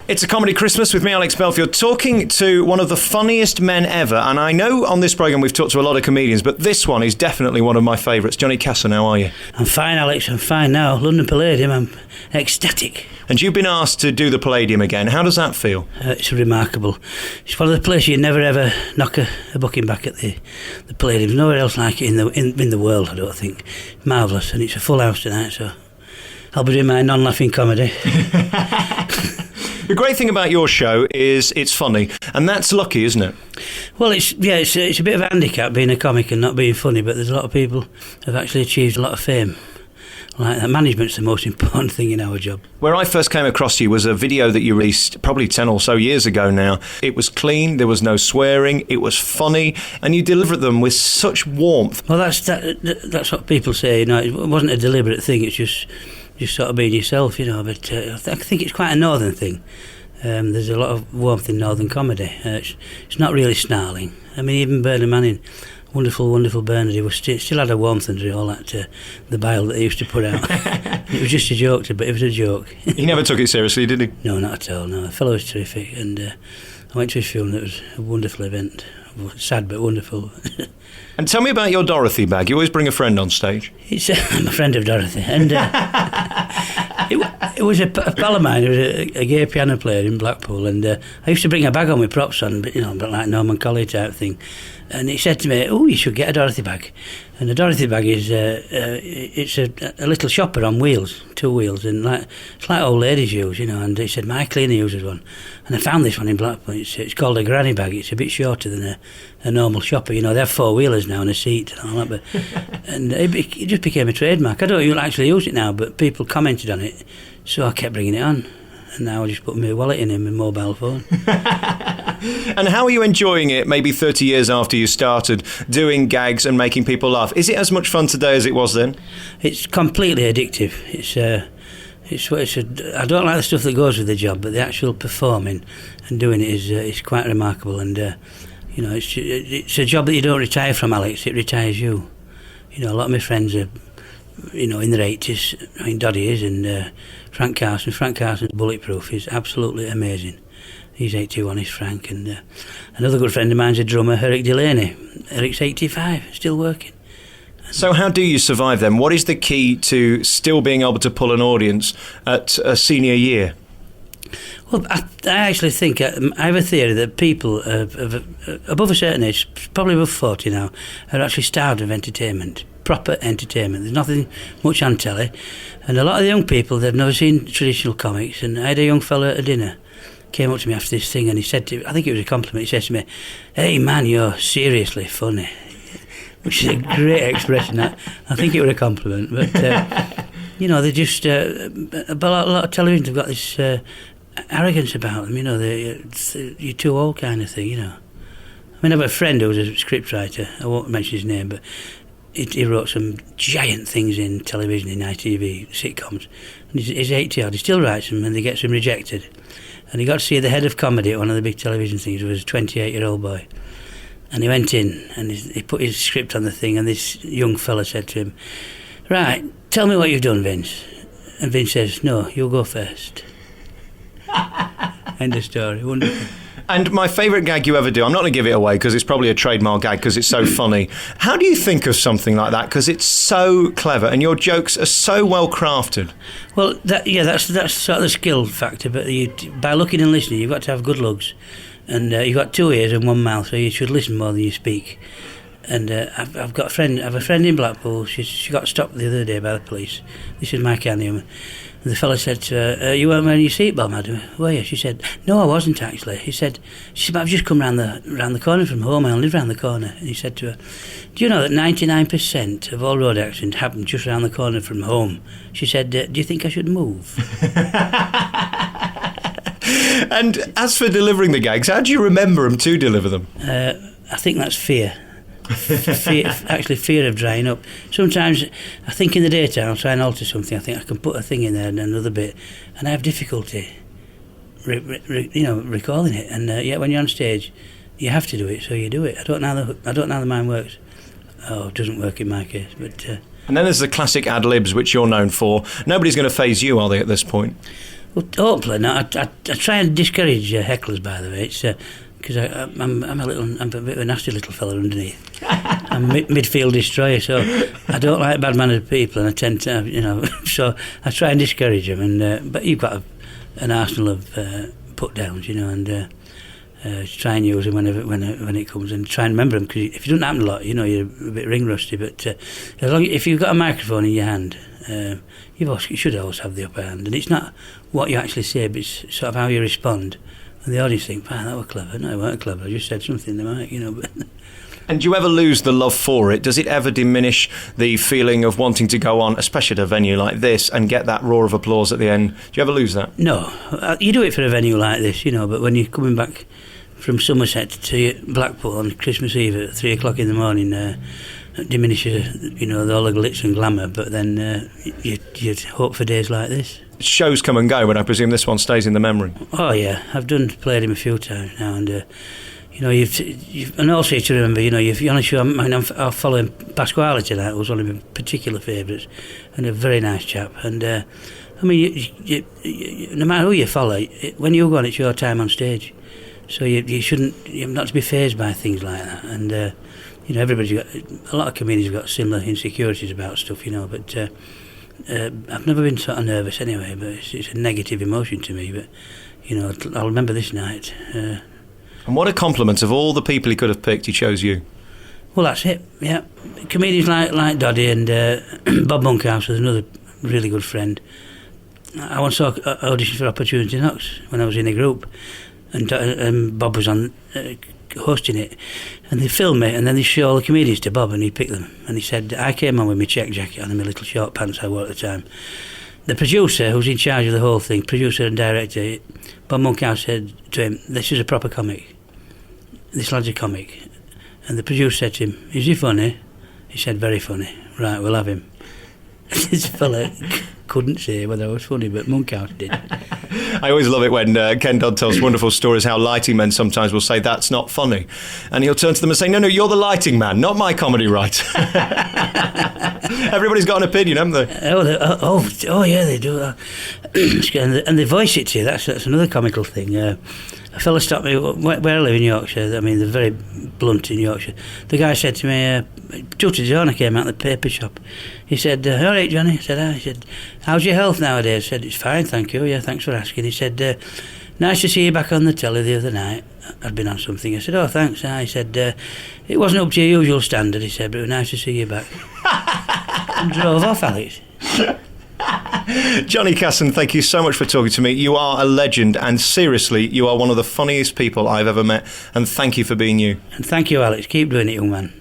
It's a comedy Christmas with me, Alex Belfield, talking to one of the funniest men ever. And I know on this programme we've talked to a lot of comedians, but this one is definitely one of my favourites. Johnnie Casson, how are you? I'm fine, Alex. I'm fine now. London Palladium, I'm ecstatic. And you've been asked to do the Palladium again. How does that feel? It's remarkable. It's one of the places you never ever knock a booking back at the Palladium. There's nowhere else like it in the world, I don't think. Marvellous. And it's a full house tonight, so I'll be doing my non-laughing comedy. The great thing about your show is it's funny, and that's lucky, isn't it? Well, it's a bit of a handicap being a comic and not being funny, but there's a lot of people who have actually achieved a lot of fame. Like that, management's the most important thing in our job. Where I first came across you was a video that you released probably 10 or so years ago now. It was clean, there was no swearing, it was funny, and you delivered them with such warmth. Well, that's what people say, you know. It wasn't a deliberate thing, it's just sort of being yourself, you know. But I think it's quite a northern thing. There's a lot of warmth in northern comedy. It's not really snarling. I mean, even Bernard Manning, wonderful Bernard, he was still had a warmth under all that, the bile that he used to put out. It was just a joke, but it was a joke. He never took it seriously, did he? No, not at all, no. The fellow was terrific, and I went to his funeral. It was a wonderful event. Sad but wonderful. And tell me about your Dorothy bag. You always bring a friend on stage. I'm a friend of Dorothy, and it was a pal of mine who was a gay piano player in Blackpool, and I used to bring a bag on with props on, but like Norman Colley type thing. And he said to me, "Oh, you should get a Dorothy bag." And the Dorothy bag is it's a little shopper on wheels, 2 wheels, and it's like old ladies use, you know. And he said my cleaner uses one, and I found this one in Blackpool. It's called a granny bag. It's a bit shorter than a normal shopper. You know, they have 4-wheelers now and a seat and all that. But and it just became a trademark. I don't actually use it now, but people commented on it, so I kept bringing it on. And now I just put my wallet in my mobile phone. And how are you enjoying it, maybe 30 years after you started, doing gags and making people laugh? Is it as much fun today as it was then? It's completely addictive. I don't like the stuff that goes with the job, but the actual performing and doing it is quite remarkable. And, it's a job that you don't retire from, Alex. It retires you. You know, a lot of my friends are, in their 80s. I mean, Doddy is, and Frank Carson's Bulletproof is absolutely amazing. He's 81, he's Frank, and another good friend of mine's a drummer, Eric Delaney. Eric's 85, still working. So how do you survive then? What is the key to still being able to pull an audience at a senior year? Well, I actually think, I have a theory that people above a certain age, probably above 40 now, are actually starved of entertainment. Proper entertainment. There's nothing much on telly, and a lot of the young people, they've never seen traditional comics. And I had a young fella at a dinner, came up to me after this thing, and he said I think it was a compliment, he said to me, "Hey man, you're seriously funny," which is a great expression. I think it was a compliment, but they just but a lot of televisions have got this arrogance about them, you're too old kind of thing, I mean, I have a friend who was a scriptwriter, I won't mention his name, but he wrote some giant things in television, in ITV, sitcoms. And he's 80-odd, he still writes them, and he gets them rejected. And he got to see the head of comedy at one of the big television things. It was a 28-year-old boy. And he went in, and he put his script on the thing, and this young fella said to him, "Right, tell me what you've done, Vince." And Vince says, "No, you'll go first." End of story. Wonderful. And my favourite gag you ever do, I'm not going to give it away because it's probably a trademark gag because it's so funny. How do you think of something like that? Because it's so clever and your jokes are so well crafted. Well, that's sort of the skill factor. But by looking and listening, you've got to have good lugs. And you've got 2 ears and 1 mouth, so you should listen more than you speak. And I have a friend in Blackpool. She got stopped the other day by the police. This is my kind of humour. And the fella said to her, "You weren't wearing your seatbelt, madam, were you?" She said, "No, I wasn't actually." She said, "I've just come round the corner from home. I live round the corner." And he said to her, "Do you know that 99% of all road accidents happen just round the corner from home?" She said, "Do you think I should move?" And as for delivering the gags, how do you remember them to deliver them? I think that's fear. Fear of drying up. Sometimes I think in the daytime I'll try and alter something. I think I can put a thing in there and another bit, and I have difficulty recalling it. And yet when you're on stage you have to do it, so you do it. I don't know how the mind works. It doesn't work in my case, but and then there's the classic ad libs which you're known for. Nobody's going to faze you, are they, at this point? Well, hopefully not. I try and discourage hecklers, by the way. It's because I'm a bit of a nasty little fella underneath. I'm a midfield destroyer, so I don't like bad-mannered people, and I tend to, so I try and discourage them. And but you've got an arsenal of put-downs, and try and use them when it comes, and try and remember them, because if it doesn't happen a lot, you're a bit ring-rusty. But if you've got a microphone in your hand, you should always have the upper hand, and it's not what you actually say, but it's sort of how you respond. And the audience think, "Man, that was clever." No, it weren't clever. I just said something they might, But And do you ever lose the love for it? Does it ever diminish the feeling of wanting to go on, especially at a venue like this, and get that roar of applause at the end? Do you ever lose that? No, you do it for a venue like this, but when you're coming back from Somerset to Blackpool on Christmas Eve at 3 o'clock in the morning, it diminishes, all the glitz and glamour. But then you'd hope for days like this. Shows come and go, but I presume this one stays in the memory. Oh yeah, I've played him a few times now, and you've and also to remember, you're on a show. I'm following Pasquale tonight, who was one of my particular favourites, and a very nice chap. And you, no matter who you follow, when you go on, it's your time on stage. So you're not to be fazed by things like that. And everybody's got, a lot of comedians have got similar insecurities about stuff, But I've never been sort of nervous anyway. But it's a negative emotion to me. But I'll remember this night. And what a compliment! Of all the people he could have picked, he chose you. Well, that's it. Yeah, comedians like Doddy and Bob Monkhouse was another really good friend. I once saw audition for Opportunity Knocks when I was in a group, and Bob was on hosting it, and they filmed me, and then they show all the comedians to Bob, and he picked them, and he said, I came on with my check jacket on and my little short pants I wore at the time. The producer, who's in charge of the whole thing, producer and director, Bob Monkhouse, said to him, this is a proper comic. This lad's a comic. And the producer said to him, is he funny? He said, very funny. Right, we'll have him. This fella couldn't say whether I was funny, but Monkhouse did. I always love it when Ken Dodd tells wonderful stories how lighting men sometimes will say, that's not funny. And he'll turn to them and say, no, you're the lighting man, not my comedy writer. Everybody's got an opinion, haven't they? Oh yeah, they do. And they voice it to you. That's another comical thing. A fella stopped me where I live in Yorkshire. I mean, they're very blunt in Yorkshire. The guy said to me, Tutti Giorno came out of the paper shop. He said, all right, Johnny. I said, He said, how's your health nowadays? I said, it's fine, thank you. Yeah, thanks for asking. He said, nice to see you back on the telly the other night. I'd been on something. I said, oh, thanks. He said, it wasn't up to your usual standard, he said, but it was nice to see you back. And drove off, Alex. Johnnie Casson, thank you so much for talking to me. You are a legend, and seriously, you are one of the funniest people I've ever met, and thank you for being you. And thank you, Alex. Keep doing it, young man.